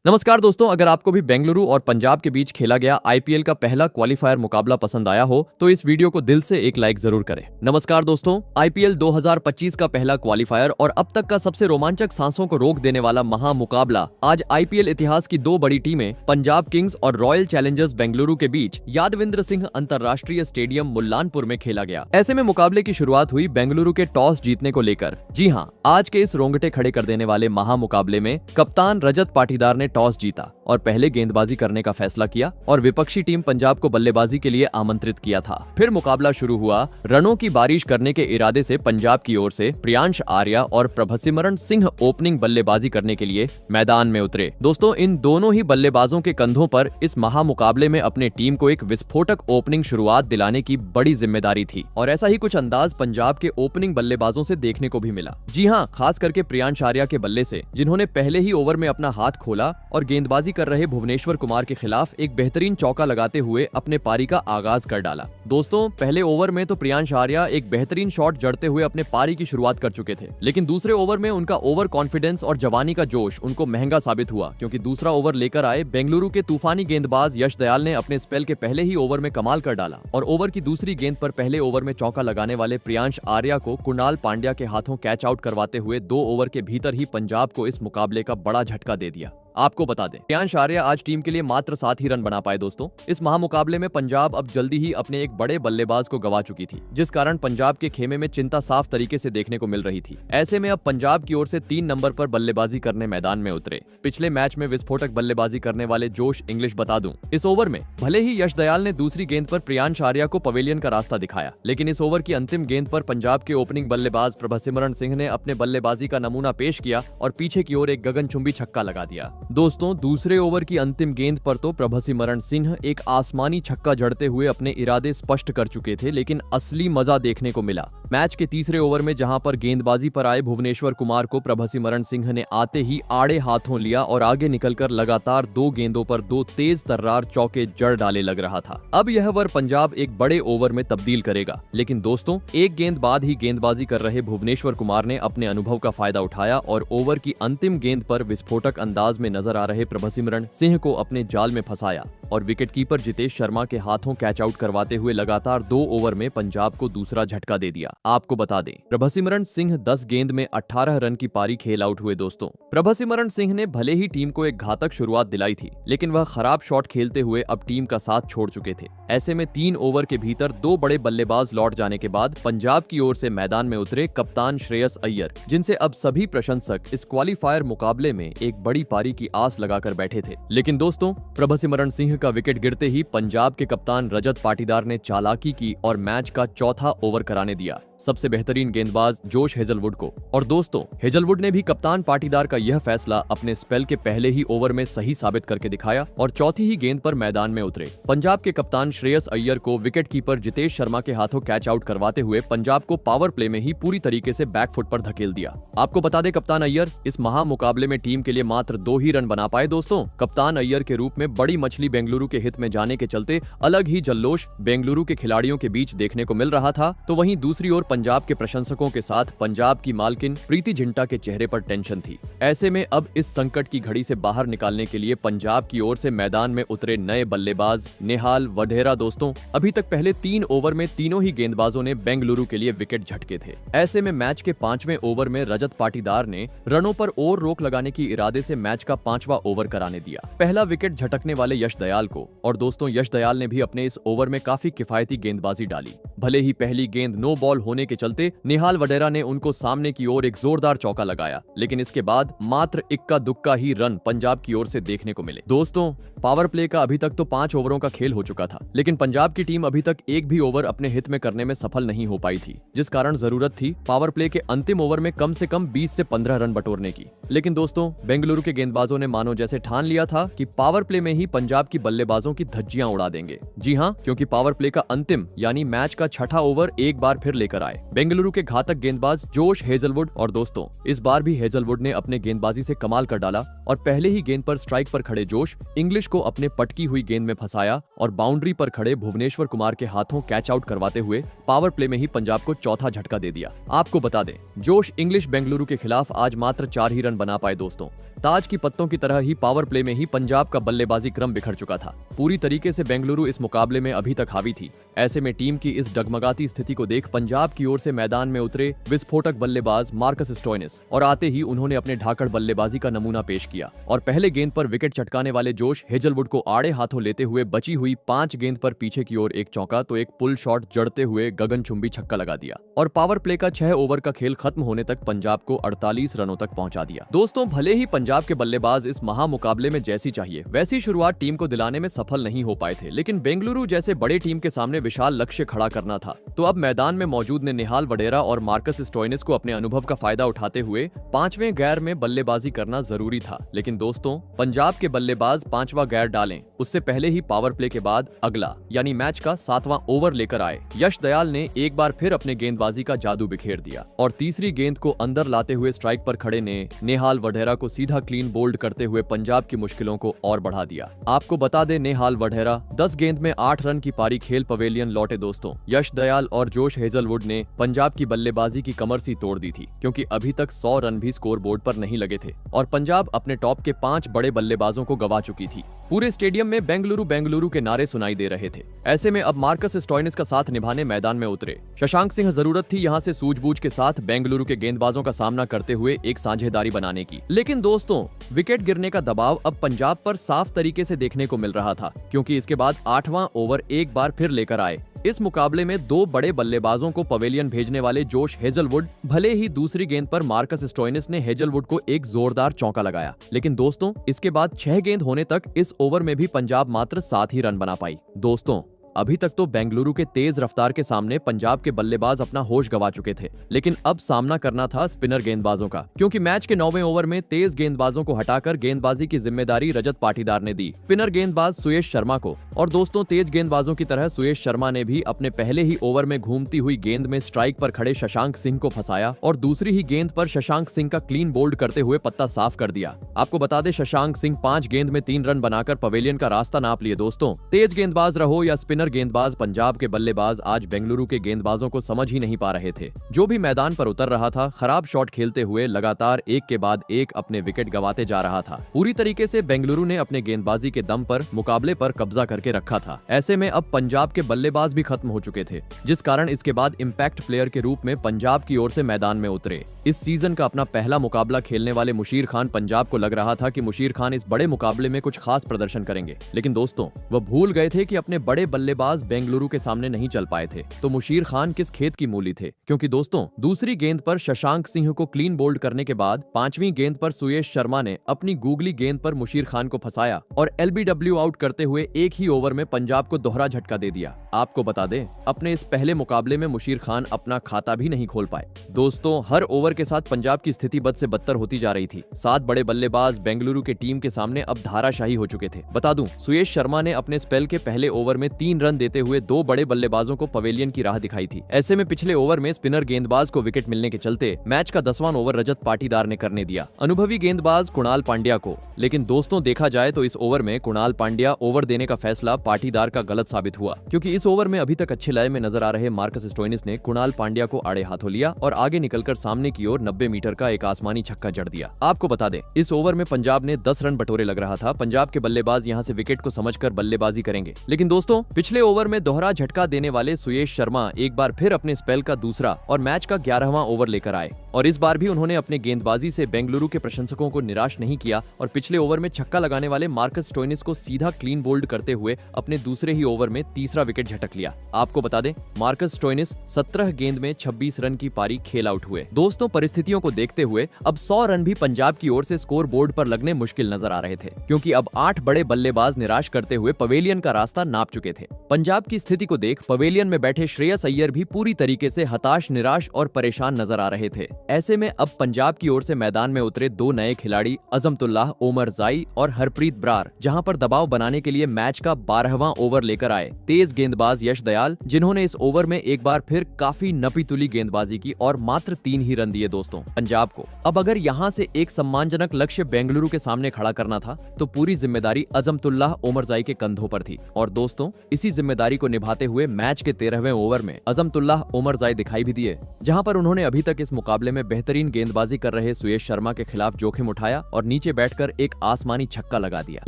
नमस्कार दोस्तों, अगर आपको भी बेंगलुरु और पंजाब के बीच खेला गया आईपीएल का पहला क्वालिफायर मुकाबला पसंद आया हो तो इस वीडियो को दिल से एक लाइक जरूर करें। नमस्कार दोस्तों, आईपीएल 2025 का पहला क्वालिफायर और अब तक का सबसे रोमांचक सांसों को रोक देने वाला महामुकाबला आज आईपीएल इतिहास की दो बड़ी टीमें पंजाब किंग्स और रॉयल चैलेंजर्स बेंगलुरु के बीच यादविंद्र सिंह अंतरराष्ट्रीय स्टेडियम मुल्लानपुर में खेला गया। ऐसे में मुकाबले की शुरुआत हुई बेंगलुरु के टॉस जीतने को लेकर। जी हाँ, आज के इस रोंगटे खड़े कर देने वाले महामुकाबले में कप्तान रजत पाटीदार ने टॉस जीता और पहले गेंदबाजी करने का फैसला किया और विपक्षी टीम पंजाब को बल्लेबाजी के लिए आमंत्रित किया था। फिर मुकाबला शुरू हुआ। रनों की बारिश करने के इरादे से पंजाब की ओर से प्रियांश आर्या और प्रभसिमरन सिंह ओपनिंग बल्लेबाजी करने के लिए मैदान में उतरे। दोस्तों, इन दोनों ही बल्लेबाजों के कंधों पर इस महामुकाबले में अपने टीम को एक विस्फोटक ओपनिंग शुरुआत दिलाने की बड़ी जिम्मेदारी थी और ऐसा ही कुछ अंदाज पंजाब के ओपनिंग बल्लेबाजों से देखने को भी मिला। जी हाँ, खास करके प्रियांश आर्या के बल्ले से, जिन्होंने पहले ही ओवर में अपना हाथ खोला और गेंदबाजी कर रहे भुवनेश्वर कुमार के खिलाफ एक बेहतरीन चौका लगाते हुए अपने पारी का आगाज कर डाला। दोस्तों, पहले ओवर में तो प्रियांश आर्या एक बेहतरीन शॉट जड़ते हुए अपने पारी की शुरुआत कर चुके थे, लेकिन दूसरे ओवर में उनका ओवर कॉन्फिडेंस और जवानी का जोश उनको महंगा साबित हुआ, क्योंकि दूसरा ओवर लेकर आए बेंगलुरु के तूफानी गेंदबाज यश दयाल ने अपने स्पेल के पहले ही ओवर में कमाल कर डाला और ओवर की दूसरी गेंद पर पहले ओवर में चौका लगाने वाले प्रियांश आर्या को कुणाल पांड्या के हाथों कैच आउट करवाते हुए 2 ओवर के भीतर ही पंजाब को इस मुकाबले का बड़ा झटका दे दिया। आपको बता दें, प्रियांश आर्या आज टीम के लिए मात्र 7 ही रन बना पाए। दोस्तों, इस महामुकाबले में पंजाब अब जल्दी ही अपने एक बड़े बल्लेबाज को गवा चुकी थी, जिस कारण पंजाब के खेमे में चिंता साफ तरीके से देखने को मिल रही थी। ऐसे में अब पंजाब की ओर से 3 नंबर पर बल्लेबाजी करने मैदान में उतरे। पिछले मैच में विस्फोटक बल्लेबाजी करने वाले जोश इंग्लिश बता दूं, इस ओवर में भले ही यश दयाल ने दूसरी गेंद पर प्रियांश आर्या को पवेलियन का रास्ता दिखाया, लेकिन इस ओवर की अंतिम गेंद पर पंजाब के ओपनिंग बल्लेबाज प्रभसिमरन सिंह ने अपने बल्लेबाजी का नमूना पेश किया और पीछे की ओर एक गगनचुंबी छक्का लगा दिया। दोस्तों, दूसरे ओवर की अंतिम गेंद पर तो प्रभसिमरन सिंह एक आसमानी छक्का जड़ते हुए अपने इरादे स्पष्ट कर चुके थे, लेकिन असली मजा देखने को मिला मैच के तीसरे ओवर में, जहां पर गेंदबाजी पर आए भुवनेश्वर कुमार को प्रभसिमरन सिंह ने आते ही आड़े हाथों लिया और आगे निकलकर लगातार 2 गेंदों पर 2 तेज तर्रार चौके जड़ डाले लग रहा था। अब यह ओवर पंजाब एक बड़े ओवर में तब्दील करेगा, लेकिन दोस्तों, एक गेंद बाद ही गेंदबाजी कर रहे भुवनेश्वर कुमार ने अपने अनुभव का फायदा उठाया और ओवर की अंतिम गेंद पर विस्फोटक अंदाज में नजर आ रहे प्रभसिमरन सिंह को अपने जाल में फंसाया और विकेटकीपर जितेश शर्मा के हाथों कैच आउट करवाते हुए लगातार 2 ओवर में पंजाब को दूसरा झटका दे दिया। आपको बता दें, प्रभसिमरन सिंह 10 गेंद में 18 रन की पारी खेल आउट हुए। दोस्तों, प्रभसिमरन सिंह ने भले ही टीम को एक घातक शुरुआत दिलाई थी, लेकिन वह खराब शॉट खेलते हुए अब टीम का साथ छोड़ चुके थे। ऐसे में 3 ओवर के भीतर 2 बड़े बल्लेबाज लौट जाने के बाद पंजाब की ओर से मैदान में उतरे कप्तान श्रेयस अय्यर, जिनसे अब सभी प्रशंसक इस क्वालिफायर मुकाबले में एक बड़ी पारी की आस लगाकर बैठे थे। लेकिन दोस्तों, प्रभसिमरन सिंह का विकेट गिरते ही पंजाब के कप्तान रजत पाटीदार ने चालाकी की और मैच का चौथा ओवर कराने दिया सबसे बेहतरीन गेंदबाज जोश हेजलवुड को। और दोस्तों, हेजलवुड ने भी कप्तान पाटीदार का यह फैसला अपने स्पेल के पहले ही ओवर में सही साबित करके दिखाया और चौथी ही गेंद पर मैदान में उतरे। पंजाब के कप्तान श्रेयस अय्यर को विकेटकीपर जितेश शर्मा के हाथों कैच आउट करवाते हुए पंजाब को पावर प्ले में ही पूरी तरीके से बैकफुट पर धकेल दिया। आपको बता दें, कप्तान अय्यर इस महामुकाबले में टीम के लिए मात्र 2 ही रन बना पाए। दोस्तों, कप्तान अय्यर के रूप में बड़ी मछली बेंगलुरु के हित में जाने के चलते अलग ही जल्लोष बेंगलुरु के खिलाड़ियों के बीच देखने को मिल रहा था, तो वहीं दूसरी ओर पंजाब के प्रशंसकों के साथ पंजाब की मालकिन प्रीति जिंटा के चेहरे पर टेंशन थी। ऐसे में अब इस संकट की घड़ी से बाहर निकालने के लिए पंजाब की ओर से मैदान में उतरे नए बल्लेबाज निहाल वढेरा। दोस्तों, अभी तक पहले 3 ओवर में तीनों ही गेंदबाजों ने बेंगलुरु के लिए विकेट झटके थे। ऐसे में मैच के 5वें ओवर में रजत पाटीदार ने रनों पर और रोक लगाने की इरादे से मैच का 5वां ओवर कराने दिया पहला विकेट झटकने वाले यश दयाल को। और दोस्तों, यश दयाल ने भी अपने इस ओवर में काफी किफायती गेंदबाजी डाली। भले ही पहली गेंद नो बॉल होने के चलते निहाल वढेरा ने उनको सामने की ओर एक जोरदार चौका लगाया, लेकिन इसके बाद मात्र इक्का दुक्का ही रन पंजाब की ओर से देखने को मिले। दोस्तों, पावर प्ले का अभी तक तो 5 ओवरों का खेल हो चुका था, लेकिन पंजाब की टीम अभी तक एक भी ओवर अपने हित में करने में सफल नहीं हो पाई थी, जिस कारण जरूरत थी पावर प्ले के अंतिम ओवर में कम से कम 20 से 15 रन बटोरने की। लेकिन दोस्तों, बेंगलुरु के गेंदबाजों ने मानो जैसे ठान लिया था कि पावर प्ले में ही पंजाब की बल्लेबाजों की धज्जियां उड़ा देंगे। जी हां, क्योंकि पावर प्ले का अंतिम यानी मैच का 6ठा ओवर एक बार फिर लेकर आए बेंगलुरु के घातक गेंदबाज जोश हेजलवुड। और दोस्तों, इस बार भी हेजलवुड ने अपने गेंदबाजी से कमाल कर डाला और पहले ही गेंद पर स्ट्राइक पर खड़े जोश इंग्लिश को अपने पटकी हुई गेंद में फंसाया और बाउंड्री पर खड़े भुवनेश्वर कुमार के हाथों कैच आउट करवाते हुए पावर प्ले में ही पंजाब को चौथा झटका दे दिया। आपको बता दें, जोश इंग्लिश बेंगलुरु के खिलाफ आज मात्र 4 ही रन बना पाए। दोस्तों, ताज की पत्तों की तरह ही पावर प्ले में ही पंजाब का बल्लेबाजी क्रम बिखर चुका था। पूरी तरीके से बेंगलुरु इस मुकाबले में अभी तक हावी थी। ऐसे में टीम की इस डगमगाती स्थिति को देख पंजाब की ओर से मैदान में उतरे विस्फोटक बल्लेबाज मार्कस स्टोइनिस और आते ही उन्होंने अपने ढाकड़ बल्लेबाजी का नमूना पेश किया और पहले गेंद पर विकेट चटकाने वाले जोश हेजलवुड को आड़े हाथों लेते हुए बची हुई 5 गेंद पर पीछे की ओर एक चौका तो एक पुल शॉट जड़ते हुए गगनचुंबी छक्का लगा दिया और पावर प्ले का 6 ओवर का खेल खत्म होने तक पंजाब को 48 रनों तक पहुंचा दिया। दोस्तों, भले ही पंजाब के बल्लेबाज इस महामुकाबले में जैसी चाहिए वैसी शुरुआत टीम को दिलाने में सफल नहीं हो पाए थे, लेकिन बेंगलुरु जैसे बड़े टीम के सामने विशाल लक्ष्य खड़ा करना था तो अब मैदान में मौजूद ने निहाल वडेरा और मार्कस स्टोइनिस को अपने अनुभव का फायदा उठाते हुए 5वें गैर में बल्लेबाजी करना जरूरी था। लेकिन दोस्तों, पंजाब के बल्लेबाज 5वां गैर डालें उससे पहले ही पावर प्ले के बाद अगला यानी मैच का 7वां ओवर लेकर आए यश दयाल ने एक बार फिर अपने गेंदबाजी का जादू बिखेर दिया और तीसरी गेंद को अंदर लाते हुए स्ट्राइक पर खड़े ने निहाल वडेरा को सीधा क्लीन बोल्ड करते हुए पंजाब की मुश्किलों को और बढ़ा दिया। आपको बता दें, निहाल वडेरा 10 गेंद में 8 रन की पारी खेल पवेलियन लौटे। दोस्तों, यश दयाल और जोश हेजलवुड ने पंजाब की बल्लेबाजी की कमर सी तोड़ दी थी क्योंकि अभी तक 100 रन भी स्कोर बोर्ड पर नहीं लगे थे और पंजाब अपने टॉप के 5 बड़े बल्लेबाजों को गवा चुकी थी। पूरे स्टेडियम में बेंगलुरु बेंगलुरु के नारे सुनाई दे रहे थे। ऐसे में अब मार्कस स्टोइनिस का साथ निभाने मैदान में उतरे शशांक सिंह। जरूरत थी यहां से सूझबूझ के साथ बेंगलुरु के गेंदबाजों का सामना करते हुए एक साझेदारी बनाने की, लेकिन दोस्तों, विकेट गिरने का दबाव अब पंजाब पर साफ तरीके से देखने को मिल रहा था क्योंकि इसके बाद 8वां ओवर एक बार फिर लेकर आए। इस मुकाबले में 2 बड़े बल्लेबाजों को पवेलियन भेजने वाले जोश हेजलवुड, भले ही दूसरी गेंद पर मार्कस स्टोइनिस ने हेजलवुड को एक जोरदार चौका लगाया, लेकिन दोस्तों, इसके बाद 6 गेंद होने तक इस ओवर में भी पंजाब मात्र 7 ही रन बना पाई। दोस्तों, अभी तक तो बेंगलुरु के तेज रफ्तार के सामने पंजाब के बल्लेबाज अपना होश गवा चुके थे, लेकिन अब सामना करना था स्पिनर गेंदबाजों का क्योंकि मैच के 9वें ओवर में तेज गेंदबाजों को हटाकर गेंदबाजी की जिम्मेदारी रजत पाटीदार ने दी स्पिनर गेंदबाज सुयेश शर्मा को। और दोस्तों, तेज गेंदबाजों की तरह सुयेश शर्मा ने भी अपने पहले ही ओवर में घूमती हुई गेंद में स्ट्राइक पर खड़े शशांक सिंह को फंसाया और दूसरी ही गेंद पर शशांक सिंह का क्लीन बोल्ड करते हुए पत्ता साफ कर दिया। आपको बता दें, शशांक सिंह 5 गेंद में 3 रन बनाकर पवेलियन का रास्ता नाप लिए। दोस्तों, तेज गेंदबाज रहो या स्पिनर गेंदबाज, पंजाब के बल्लेबाज आज बेंगलुरु के गेंदबाजों को समझ ही नहीं पा रहे थे। जो भी मैदान पर उतर रहा था, खराब शॉट खेलते हुए लगातार एक के बाद एक अपने विकेट गंवाते जा रहा था। पूरी तरीके से बेंगलुरु ने अपने गेंदबाजी के दम पर मुकाबले पर कब्जा करके रखा था। ऐसे में अब पंजाब के बल्लेबाज भी खत्म हो चुके थे, जिस कारण इसके बाद इम्पैक्ट प्लेयर के रूप में पंजाब की ओर से मैदान में उतरे। इस सीजन का अपना पहला मुकाबला खेलने वाले मुशीर खान पंजाब को लग रहा था कि मुशीर खान इस बड़े मुकाबले में कुछ खास प्रदर्शन करेंगे, लेकिन दोस्तों, वह भूल गए थे कि अपने बड़े बल्लेबाज बेंगलुरु के सामने नहीं चल पाए थे तो मुशीर खान किस खेत की मूली थे, क्योंकि दोस्तों, दूसरी गेंद पर शशांक सिंह को क्लीन बोल्ड करने के बाद 5वीं गेंद पर सुयेश शर्मा ने अपनी गूगली गेंद पर मुशीर खान को फंसाया और LBW आउट करते हुए एक ही ओवर में पंजाब को दोहरा झटका दे दिया। आपको बता दें, अपने इस पहले मुकाबले में मुशीर खान अपना खाता भी नहीं खोल पाए। दोस्तों, हर ओवर के साथ पंजाब की स्थिति बद से बदतर होती जा रही थी। 7 बड़े बल्लेबाज बेंगलुरु के टीम के सामने अब धाराशाही हो चुके थे। बता दूं, सुयेश शर्मा ने अपने स्पेल के पहले ओवर में 3 रन देते हुए 2 बड़े बल्लेबाजों को पवेलियन की राह दिखाई थी। ऐसे में पिछले ओवर में स्पिनर गेंदबाज को विकेट मिलने के चलते मैच का 10वां ओवर रजत पाटीदार ने करने दिया अनुभवी गेंदबाज कुणाल पांड्या को। लेकिन दोस्तों, देखा जाए तो इस ओवर में कुणाल पांड्या ओवर देने का फैसला पाटीदार का गलत साबित हुआ क्योंकि इस ओवर में अभी तक अच्छे लय में नजर आ रहे मार्कस स्टोइनिस ने कुणाल पांड्या को आड़े हाथों लिया और आगे निकलकर सामने की ओर 90 मीटर का एक आसमानी छक्का जड़ दिया। आपको बता दें, इस ओवर में पंजाब ने 10 रन बटोरे लग रहा था। पंजाब के बल्लेबाज यहां से विकेट को समझकर बल्लेबाजी करेंगे, लेकिन दोस्तों, पिछले ओवर में दोहरा झटका देने वाले सुयेश शर्मा एक बार फिर अपने स्पेल का दूसरा और मैच का 11वां ओवर लेकर आए और इस बार भी उन्होंने अपने गेंदबाजी से बेंगलुरु के प्रशंसकों को निराश नहीं किया और पिछले ओवर में छक्का लगाने वाले मार्कस स्टोइनिस को सीधा क्लीन बोल्ड करते हुए अपने दूसरे ही ओवर में तीसरा विकेट झटक लिया। आपको बता दें, मार्कस स्टोइनिस 17 गेंद में 26 रन की पारी खेल आउट हुए। दोस्तों, परिस्थितियों को देखते हुए अब 100 रन भी पंजाब की ओर से स्कोर बोर्ड पर लगने मुश्किल नजर आ रहे थे क्योंकि अब 8 बड़े बल्लेबाज निराश करते हुए पवेलियन का रास्ता नाप चुके थे। पंजाब की स्थिति को देख पवेलियन में बैठे श्रेयस अय्यर भी पूरी तरीके से हताश, निराश और परेशान नजर आ रहे थे। ऐसे में अब पंजाब की ओर से मैदान में उतरे 2 नए खिलाड़ी अजमतुल्लाह ओमर जाई और हरप्रीत ब्रार, जहां पर दबाव बनाने के लिए मैच का 12वां ओवर लेकर आए तेज गेंदबाज यश दयाल, जिन्होंने इस ओवर में एक बार फिर काफी नपी-तुली गेंदबाजी की और मात्र 3 ही रन दिए। दोस्तों, पंजाब को अब अगर यहां से एक सम्मानजनक लक्ष्य बेंगलुरु के सामने खड़ा करना था तो पूरी जिम्मेदारी अजमतुल्लाह ओमर जाई के कंधों पर थी और दोस्तों, इसी जिम्मेदारी को निभाते हुए मैच के 13वें ओवर में अजमतुल्लाह ओमर जाई दिखाई भी दिए, जहां पर उन्होंने अभी तक इस मुकाबले में बेहतरीन गेंदबाजी कर रहे सुयश शर्मा के खिलाफ जोखिम उठाया और नीचे बैठकर एक आसमानी छक्का लगा दिया।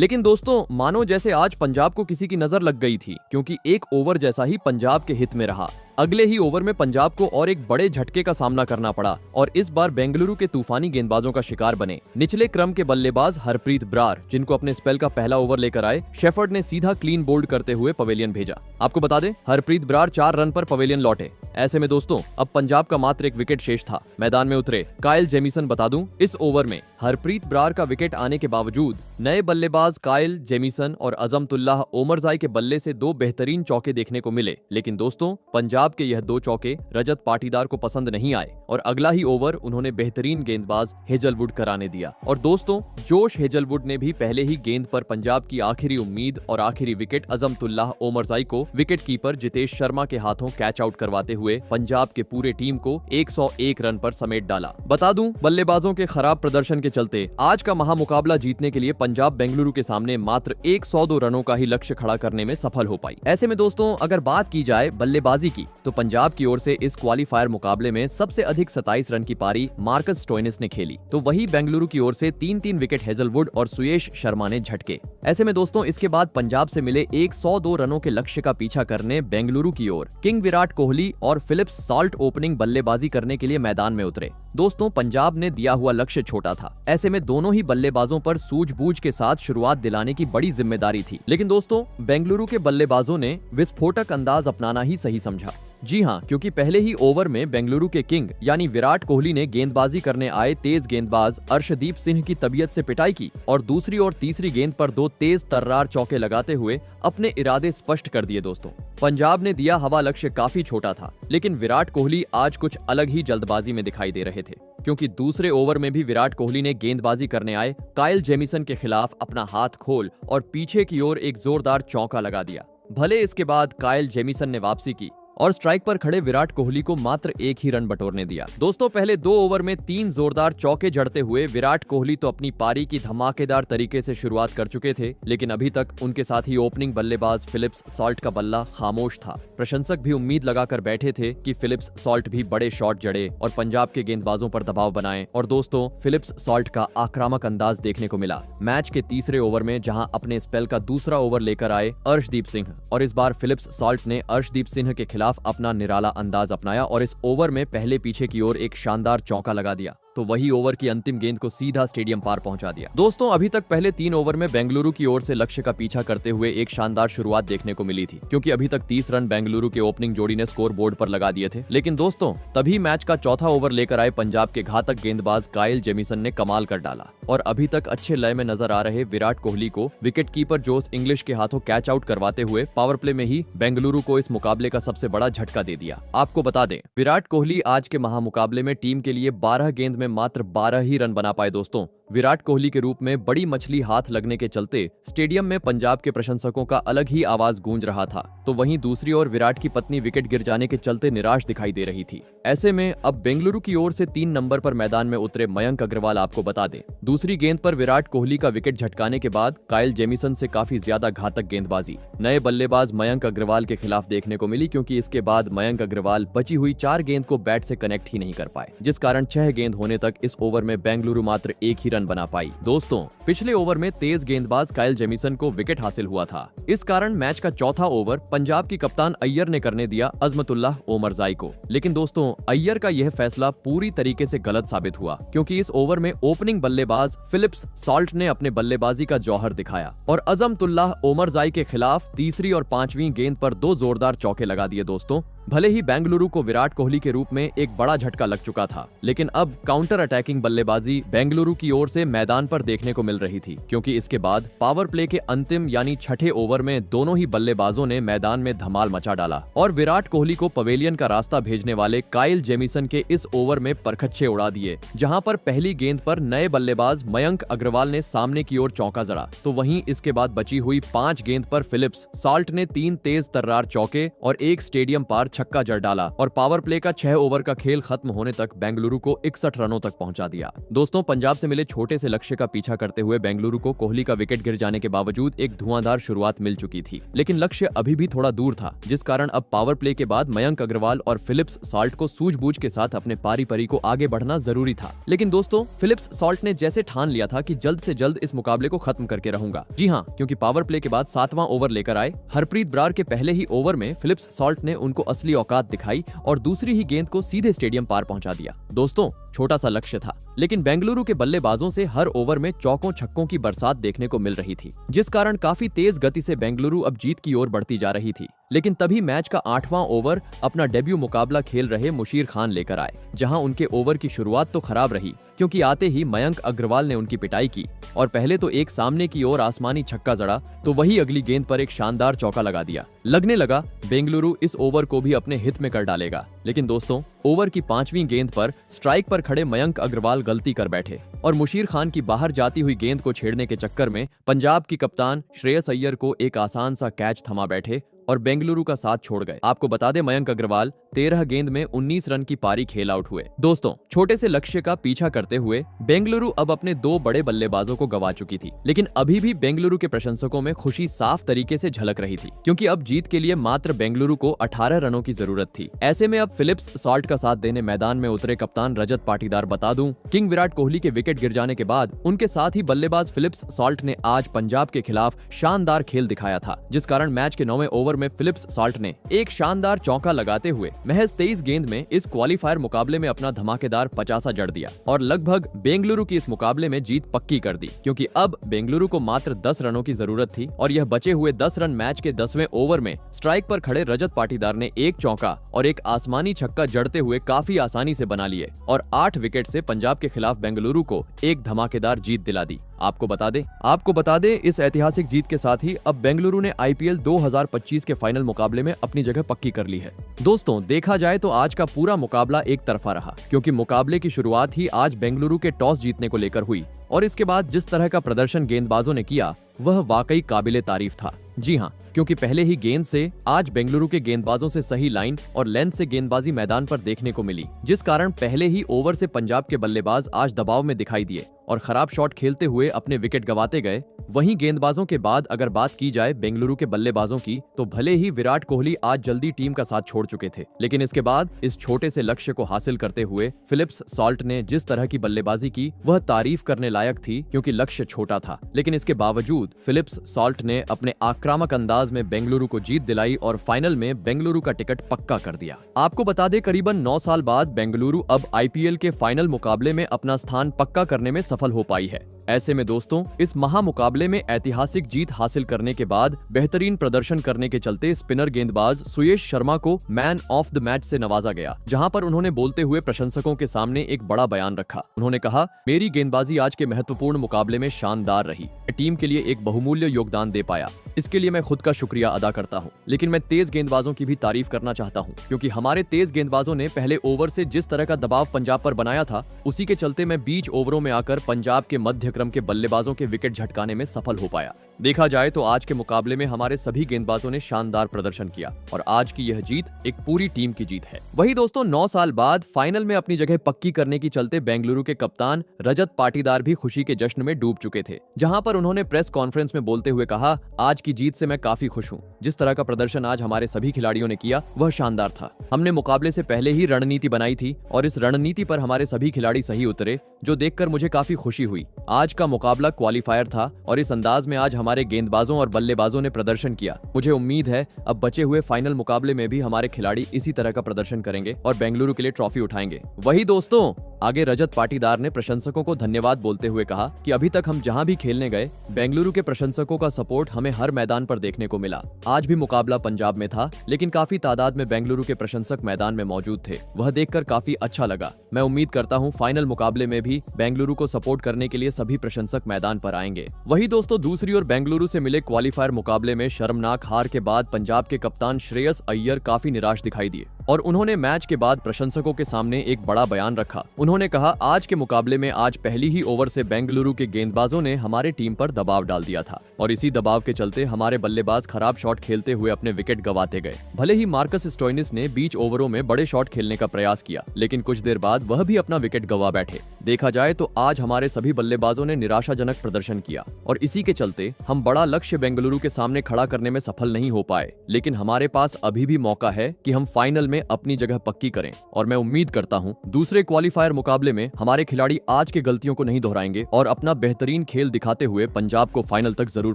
लेकिन दोस्तों, मानो जैसे आज पंजाब को किसी की नजर लग गई थी, क्योंकि एक ओवर जैसा ही पंजाब के हित में रहा। अगले ही ओवर में पंजाब को और एक बड़े झटके का सामना करना पड़ा और इस बार बेंगलुरु के तूफानी गेंदबाजों का शिकार बने। निचले क्रम के बल्लेबाज हरप्रीत ब्रार, जिनको अपने स्पेल का पहला ओवर लेकर आए, शेफर्ड ने सीधा क्लीन बोल्ड करते हुए पवेलियन भेजा। आपको बता दें, हरप्रीत ब्रार 4 रन पर पवेलियन लौटे। ऐसे में दोस्तों, अब पंजाब का मात्र एक विकेट शेष था। मैदान में उतरे कायल जेमिसन। बता दूं, इस ओवर में हरप्रीत ब्रार का विकेट आने के बावजूद नए बल्लेबाज कायल जेमिसन और अजमतुल्लाह ओमरजाई के बल्ले से 2 बेहतरीन चौके देखने को मिले। लेकिन दोस्तों, पंजाब के यह 2 चौके रजत पाटीदार को पसंद नहीं आए और अगला ही ओवर उन्होंने बेहतरीन गेंदबाज हेजलवुड कराने दिया। और दोस्तों, जोश हेजलवुड ने भी पहले ही गेंद पर पंजाब की आखिरी उम्मीद और आखिरी विकेट अजमतुल्लाह ओमरजाई को विकेट कीपर जितेश शर्मा के हाथों कैच आउट करवाते हुए पंजाब के पूरे टीम को 101 रन पर समेट डाला। बता दूं, बल्लेबाजों के खराब प्रदर्शन के चलते आज का महामुकाबला जीतने के लिए पंजाब बेंगलुरु के सामने मात्र 102 रनों का ही लक्ष्य खड़ा करने में सफल हो पाई। ऐसे में दोस्तों, अगर बात की जाए बल्लेबाजी की, तो पंजाब की ओर से इस क्वालीफायर मुकाबले में सबसे अधिक 27 रन की पारी मार्कस स्टोइनिस ने खेली, तो वही बेंगलुरु की ओर से 3-3 विकेट हेजलवुड और सुयश शर्मा ने झटके। ऐसे में दोस्तों, इसके बाद पंजाब से मिले 102 रनों के लक्ष्य का पीछा करने बेंगलुरु की ओर किंग विराट कोहली और फिलिप्स सॉल्ट ओपनिंग बल्लेबाजी करने के लिए मैदान में उतरे। दोस्तों, पंजाब ने दिया हुआ लक्ष्य छोटा था। ऐसे में दोनों ही बल्लेबाजों पर सूझबूझ के साथ शुरुआत दिलाने की बड़ी जिम्मेदारी थी। लेकिन दोस्तों, बेंगलुरु के बल्लेबाजों ने विस्फोटक अंदाज अपनाना ही सही समझा। जी हां, क्योंकि पहले ही ओवर में बेंगलुरु के किंग यानी विराट कोहली ने गेंदबाजी करने आए तेज गेंदबाज अर्शदीप सिंह की तबीयत से पिटाई की और दूसरी और तीसरी गेंद पर 2 तेज तर्रार चौके लगाते हुए अपने इरादे स्पष्ट कर दिए। दोस्तों, पंजाब ने दिया हवा लक्ष्य काफी छोटा था, लेकिन विराट कोहली आज कुछ अलग ही जल्दबाजी में दिखाई दे रहे थे, क्योंकि दूसरे ओवर में भी विराट कोहली ने गेंदबाजी करने आए कायल जेमिसन के खिलाफ अपना हाथ खोल और पीछे की ओर एक जोरदार चौका लगा दिया। भले इसके बाद कायल जेमिसन ने वापसी की और स्ट्राइक पर खड़े विराट कोहली को मात्र 1 ही रन बटोरने दिया। दोस्तों, पहले 2 ओवर में 3 जोरदार चौके जड़ते हुए विराट कोहली तो अपनी पारी की धमाकेदार तरीके से शुरुआत कर चुके थे, लेकिन अभी तक उनके साथ ही ओपनिंग बल्लेबाज फिलिप्स सॉल्ट का बल्ला खामोश था। प्रशंसक भी उम्मीद लगाकर बैठे थे कि फिलिप्स सॉल्ट भी बड़े शॉट जड़े और पंजाब के गेंदबाजों पर दबाव बनाए। और दोस्तों, फिलिप्स सॉल्ट का आक्रामक अंदाज देखने को मिला। मैच के तीसरे ओवर में जहां अपने स्पेल का दूसरा ओवर लेकर आए अर्शदीप सिंह, और इस बार फिलिप्स सॉल्ट ने अर्शदीप सिंह के खिलाफ अपना निराला अंदाज अपनाया और इस ओवर में पहले पीछे की ओर एक शानदार चौका लगा दिया, तो वही ओवर की अंतिम गेंद को सीधा स्टेडियम पार पहुंचा दिया। दोस्तों, अभी तक पहले 3 ओवर में बेंगलुरु की ओर से लक्ष्य का पीछा करते हुए एक शानदार शुरुआत देखने को मिली थी, क्योंकि अभी तक 30 रन बेंगलुरु के ओपनिंग जोड़ी ने स्कोर बोर्ड पर लगा दिए थे। लेकिन दोस्तों, तभी मैच का चौथा ओवर लेकर आए पंजाब के घातक गेंदबाज कायल जेमिसन ने कमाल कर डाला और अभी तक अच्छे लय में नजर आ रहे विराट कोहली को विकेट कीपर जोस इंग्लिश के हाथों कैच आउट करवाते हुए पावर प्ले में ही बेंगलुरु को इस मुकाबले का सबसे बड़ा झटका दे दिया। आपको बता दें, विराट कोहली आज के महामुकाबले में टीम के लिए 12 गेंद में मात्र 12 ही रन बना पाए। दोस्तों, विराट कोहली के रूप में बड़ी मछली हाथ लगने के चलते स्टेडियम में पंजाब के प्रशंसकों का अलग ही आवाज गूंज रहा था, तो वहीं दूसरी ओर विराट की पत्नी विकेट गिर जाने के चलते निराश दिखाई दे रही थी। ऐसे में अब बेंगलुरु की ओर से 3 नंबर पर मैदान में उतरे मयंक अग्रवाल आपको बता दें, दूसरी गेंद पर विराट कोहली का विकेट झटकाने के बाद कायल जेमिसन से काफी ज्यादा घातक गेंदबाजी नए बल्लेबाज मयंक अग्रवाल के खिलाफ देखने को मिली, क्योंकि इसके बाद मयंक अग्रवाल बची हुई 4 गेंद को बैट से कनेक्ट ही नहीं कर पाए, जिस कारण 6 गेंद होने तक इस ओवर में बेंगलुरु मात्र 1 ही रन बना पाई। दोस्तों, पिछले ओवर में तेज गेंदबाज कायल जेमिसन को विकेट हासिल हुआ था, इस कारण मैच का चौथा ओवर पंजाब की कप्तान अय्यर ने करने दिया अजमतुल्लाह ओमरजाई को। लेकिन दोस्तों, अय्यर का यह फैसला पूरी तरीके से गलत साबित हुआ, क्योंकि इस ओवर में ओपनिंग बल्लेबाज फिलिप्स सॉल्ट ने अपने बल्लेबाजी का जौहर दिखाया और अजमतुल्लाह ओमरजाई के खिलाफ तीसरी और 5वीं गेंद पर 2 जोरदार चौके लगा दिए। दोस्तों, भले ही बेंगलुरु को विराट कोहली के रूप में एक बड़ा झटका लग चुका था, लेकिन अब काउंटर अटैकिंग बल्लेबाजी बेंगलुरु की ओर से मैदान पर देखने को मिल रही थी, क्योंकि इसके बाद पावर प्ले के अंतिम यानी छठे ओवर में दोनों ही बल्लेबाजों ने मैदान में धमाल मचा डाला और विराट कोहली को पवेलियन का रास्ता भेजने वाले कायल जेमिसन के इस ओवर में परखच्चे उड़ा दिए, जहां पर पहली गेंद पर नए बल्लेबाज मयंक अग्रवाल ने सामने की ओर चौका जड़ा, तो वहीं इसके बाद बची हुई 5 गेंद पर फिलिप्स सॉल्ट ने 3 तेज तर्रार चौके और एक स्टेडियम पार छक्का जड़ डाला और पावर प्ले का 6 ओवर का खेल खत्म होने तक बेंगलुरु को 61 रनों तक पहुंचा दिया। दोस्तों, पंजाब से मिले छोटे से लक्ष्य का पीछा करते हुए बेंगलुरु को कोहली का विकेट गिर जाने के बावजूद एक धुआंधार शुरुआत मिल चुकी थी, लेकिन लक्ष्य अभी भी थोड़ा दूर था, जिस कारण अब पावर प्ले के बाद मयंक अग्रवाल और फिलिप्स सॉल्ट को सूझबूझ के साथ अपने पारी को आगे बढ़ना जरूरी था। लेकिन दोस्तों, फिलिप्स सॉल्ट ने जैसे ठान लिया था कि जल्द से जल्द इस मुकाबले को खत्म करके रहूंगा। जी हाँ, क्योंकि पावर प्ले के बाद 7वां ओवर लेकर आए हरप्रीत बरार के पहले ही ओवर में फिलिप्स सॉल्ट ने उनको असली औकात दिखाई और दूसरी ही गेंद को सीधे स्टेडियम पार पहुंचा दिया। दोस्तों, छोटा सा लक्ष्य था, लेकिन बेंगलुरु के बल्लेबाजों से हर ओवर में चौकों छक्कों की बरसात देखने को मिल रही थी, जिस कारण काफी तेज गति से बेंगलुरु अब जीत की ओर बढ़ती जा रही थी। लेकिन तभी मैच का 8वां ओवर अपना डेब्यू मुकाबला खेल रहे मुशीर खान लेकर आए, जहां उनके ओवर की शुरुआत तो खराब रही, क्योंकि आते ही मयंक अग्रवाल ने उनकी पिटाई की और पहले तो एक सामने की ओर आसमानी छक्का जड़ा, तो वही अगली गेंद पर एक शानदार चौका लगा दिया। लगने लगा बेंगलुरु इस ओवर को भी अपने हित में कर डालेगा, लेकिन दोस्तों, ओवर की 5वीं गेंद पर स्ट्राइक पर खड़े मयंक अग्रवाल गलती कर बैठे और मुशीर खान की बाहर जाती हुई गेंद को छेड़ने के चक्कर में पंजाब की कप्तान श्रेयस अय्यर को एक आसान सा कैच थमा बैठे और बेंगलुरु का साथ छोड़ गए। आपको बता दें, मयंक अग्रवाल 13 गेंद में 19 रन की पारी खेल आउट हुए। दोस्तों, छोटे से लक्ष्य का पीछा करते हुए बेंगलुरु अब अपने 2 बड़े बल्लेबाजों को गवा चुकी थी, लेकिन अभी भी बेंगलुरु के प्रशंसकों में खुशी साफ तरीके से झलक रही थी, क्योंकि अब जीत के लिए मात्र बेंगलुरु को 18 रनों की जरूरत थी। ऐसे में अब फिलिप्स सॉल्ट का साथ देने मैदान में उतरे कप्तान रजत पाटीदार। बता दूं, किंग विराट कोहली के विकेट गिर जाने के बाद उनके साथ ही बल्लेबाज फिलिप्स सॉल्ट ने आज पंजाब के खिलाफ शानदार खेल दिखाया था, जिस कारण मैच के 9वें ओवर में फिलिप्स सॉल्ट ने एक शानदार चौका लगाते हुए महज 23 गेंद में इस क्वालीफायर मुकाबले में अपना धमाकेदार 50 जड़ दिया और लगभग बेंगलुरु की इस मुकाबले में जीत पक्की कर दी, क्योंकि अब बेंगलुरु को मात्र 10 रनों की जरूरत थी और यह बचे हुए 10 रन मैच के 10वें ओवर में स्ट्राइक पर खड़े रजत पाटीदार ने एक चौका और एक आसमानी छक्का जड़ते हुए काफी आसानी से बना लिए और 8 विकेट से पंजाब के खिलाफ बेंगलुरु को एक धमाकेदार जीत दिला दी। आपको बता दे इस ऐतिहासिक जीत के साथ ही अब बेंगलुरु ने आईपीएल 2025 के फाइनल मुकाबले में अपनी जगह पक्की कर ली है। दोस्तों, देखा जाए तो आज का पूरा मुकाबला एक तरफा रहा, क्योंकि मुकाबले की शुरुआत ही आज बेंगलुरु के टॉस जीतने को लेकर हुई और इसके बाद जिस तरह का प्रदर्शन गेंदबाजों ने किया वह वाकई काबिले तारीफ था। जी हाँ, क्योंकि पहले ही गेंद से आज बेंगलुरु के गेंदबाजों से सही लाइन और लेंथ से गेंदबाजी मैदान पर देखने को मिली, जिस कारण पहले ही ओवर से पंजाब के बल्लेबाज आज दबाव में दिखाई दिए और खराब शॉट खेलते हुए अपने विकेट गंवाते गए। वहीं गेंदबाजों के बाद अगर बात की जाए बेंगलुरु के बल्लेबाजों की, तो भले ही विराट कोहली आज जल्दी टीम का साथ छोड़ चुके थे, लेकिन इसके बाद इस छोटे से लक्ष्य को हासिल करते हुए फिलिप्स सॉल्ट ने जिस तरह की बल्लेबाजी की वह तारीफ करने लायक थी, क्योंकि लक्ष्य छोटा था, लेकिन इसके बावजूद फिलिप्स सॉल्ट ने अपने आक्रामक अंदाज में बेंगलुरु को जीत दिलाई और फाइनल में बेंगलुरु का टिकट पक्का कर दिया। आपको बता दें, करीबन 9 साल बाद बेंगलुरु अब आईपीएल के फाइनल मुकाबले में अपना स्थान पक्का करने में सफल हो पाई है। ऐसे में दोस्तों, इस महामुकाबले में ऐतिहासिक जीत हासिल करने के बाद बेहतरीन प्रदर्शन करने के चलते स्पिनर गेंदबाज सुयश शर्मा को मैन ऑफ द मैच से नवाजा गया, जहां पर उन्होंने बोलते हुए प्रशंसकों के सामने एक बड़ा बयान रखा। उन्होंने कहा, मेरी गेंदबाजी आज के महत्वपूर्ण मुकाबले में शानदार रही, टीम के लिए एक बहुमूल्य योगदान दे पाया, इसके लिए मैं खुद का शुक्रिया अदा करता हूं। लेकिन मैं तेज गेंदबाजों की भी तारीफ करना चाहता हूं, क्योंकि हमारे तेज गेंदबाजों ने पहले ओवर से जिस तरह का दबाव पंजाब पर बनाया था, उसी के चलते मैं बीच ओवरों में आकर पंजाब के मध्य क्रम के बल्लेबाजों के विकेट झटकाने में सफल हो पाया। देखा जाए तो आज के मुकाबले में हमारे सभी गेंदबाजों ने शानदार प्रदर्शन किया और आज की यह जीत एक पूरी टीम की जीत है। वही दोस्तों, 9 साल बाद फाइनल में अपनी जगह पक्की करने की चलते बेंगलुरु के कप्तान रजत पाटीदार भी खुशी के जश्न में डूब चुके थे, जहां पर उन्होंने प्रेस कॉन्फ्रेंस में बोलते हुए कहा, आज की जीत से मैं काफी खुश हूं। जिस तरह का प्रदर्शन आज हमारे सभी खिलाड़ियों ने किया वह शानदार था। हमने मुकाबले से पहले ही रणनीति बनाई थी और इस रणनीति पर हमारे सभी खिलाड़ी सही उतरे, जो देखकर मुझे काफी खुशी हुई। आज का मुकाबला क्वालीफायर था और इस अंदाज में आज हमारे गेंदबाजों और बल्लेबाजों ने प्रदर्शन किया। मुझे उम्मीद है अब बचे हुए फाइनल मुकाबले में भी हमारे खिलाड़ी इसी तरह का प्रदर्शन करेंगे और बेंगलुरु के लिए ट्रॉफी उठाएंगे। वही दोस्तों, आगे रजत पाटीदार ने प्रशंसकों को धन्यवाद बोलते हुए कहा कि अभी तक हम जहां भी खेलने गए, बेंगलुरु के प्रशंसकों का सपोर्ट हमें हर मैदान पर देखने को मिला। आज भी मुकाबला पंजाब में था, लेकिन काफी तादाद में बेंगलुरु के प्रशंसक मैदान में मौजूद थे। वह देखकर काफी अच्छा लगा। मैं उम्मीद करता हूं फाइनल मुकाबले में भी बेंगलुरु को सपोर्ट करने के लिए सभी प्रशंसक मैदान पर आएंगे। वही दोस्तों, दूसरी ओर बेंगलुरु से मिले क्वालीफायर मुकाबले में शर्मनाक हार के बाद पंजाब के कप्तान श्रेयस अय्यर काफी निराश दिखाई दिए। और उन्होंने मैच के बाद प्रशंसकों के सामने एक बड़ा बयान रखा। उन्होंने कहा, आज के मुकाबले में आज पहली ही ओवर से बेंगलुरु के गेंदबाजों ने हमारे टीम पर दबाव डाल दिया था और इसी दबाव के चलते हमारे बल्लेबाज खराब शॉट खेलते हुए अपने विकेट गंवाते गए। भले ही मार्कस स्टोइनिस ने बीच ओवरों में बड़े शॉट खेलने का प्रयास किया, लेकिन कुछ देर बाद वह भी अपना विकेट गंवा बैठे। देखा जाए तो आज हमारे सभी बल्लेबाजों ने निराशाजनक प्रदर्शन किया और इसी के चलते हम बड़ा लक्ष्य बेंगलुरु के सामने खड़ा करने में सफल नहीं हो पाए। लेकिन हमारे पास अभी भी मौका है कि हम फाइनल में अपनी जगह पक्की करें और मैं उम्मीद करता हूं दूसरे क्वालीफायर मुकाबले में हमारे खिलाड़ी आज के गलतियों को नहीं दोहराएंगे और अपना बेहतरीन खेल दिखाते हुए पंजाब को फाइनल तक जरूर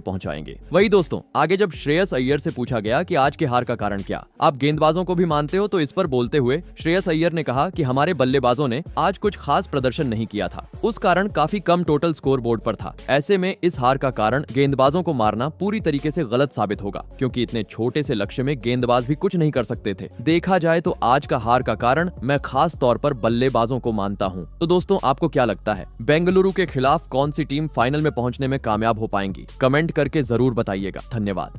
पहुंचाएंगे। वही दोस्तों, आगे जब श्रेयस अय्यर से पूछा गया कि आज के हार का कारण क्या, आप गेंदबाजों को भी मानते हो, तो इस पर बोलते हुए श्रेयस अय्यर ने कहा कि हमारे बल्लेबाजों ने आज कुछ खास प्रदर्शन नहीं किया था, उस कारण काफी कम टोटल स्कोर बोर्ड पर था। ऐसे में इस हार का कारण गेंदबाजों को मारना पूरी तरीके से गलत साबित होगा, क्योंकि इतने छोटे से लक्ष्य में गेंदबाज भी कुछ नहीं कर सकते थे। देखा जाए तो आज का हार का कारण मैं खास तौर पर बल्लेबाजों को मानता हूं। तो दोस्तों, आपको क्या लगता है, बेंगलुरु के खिलाफ कौन सी टीम फाइनल में पहुंचने में कामयाब हो पाएंगी? कमेंट करके जरूर बताइएगा। धन्यवाद।